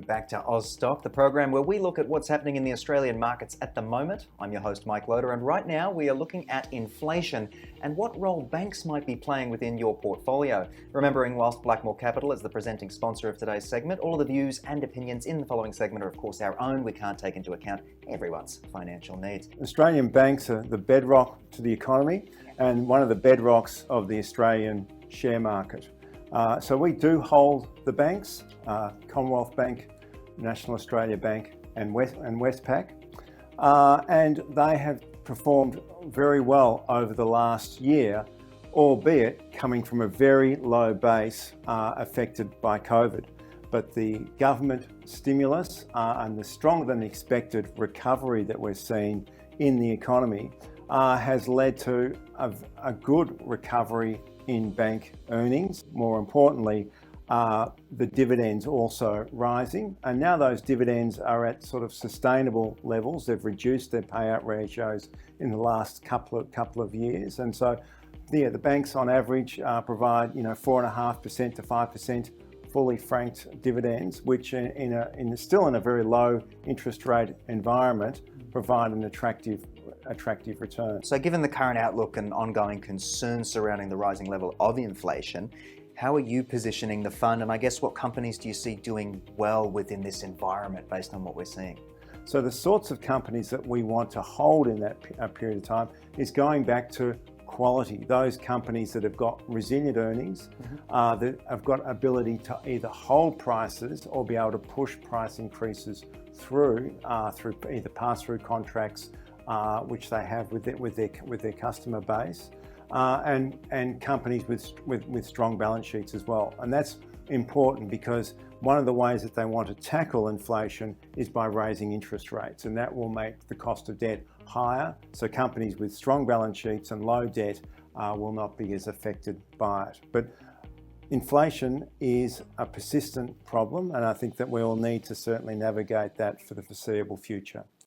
back to Stock, the program where we look at what's happening in the Australian markets at the moment. I'm your host, Mike Loader, and right now we are looking at inflation and what role banks might be playing within your portfolio. Remembering, whilst Blackmore Capital is the presenting sponsor of today's segment, all of the views and opinions in the following segment are, of course, our own. We can't take into account everyone's financial needs. Australian banks are the bedrock to the economy and one of the bedrocks of the Australian share market. So we do hold the banks, Commonwealth Bank, National Australia Bank and Westpac, and they have performed very well over the last year, albeit coming from a very low base affected by COVID. But the government stimulus and the stronger than expected recovery that we're seeing in the economy has led to a good recovery in bank earnings. More importantly, the dividends also rising, and now those dividends are at sort of sustainable levels. They've reduced their payout ratios in the last couple of years, and so the banks on average provide 4.5% to 5% fully franked dividends, which still in a very low interest rate environment provide an attractive return. So given the current outlook and ongoing concerns surrounding the rising level of inflation, how are you positioning the fund, and I guess what companies do you see doing well within this environment based on what we're seeing? So the sorts of companies that we want to hold in that period of time is going back to quality. Those companies that have got resilient earnings, that have got ability to either hold prices or be able to push price increases through either pass-through contracts, which they have with their customer base, and companies with strong balance sheets as well. And that's important because one of the ways that they want to tackle inflation is by raising interest rates, and that will make the cost of debt higher. So companies with strong balance sheets and low debt will not be as affected by it. But inflation is a persistent problem, and I think that we all need to certainly navigate that for the foreseeable future.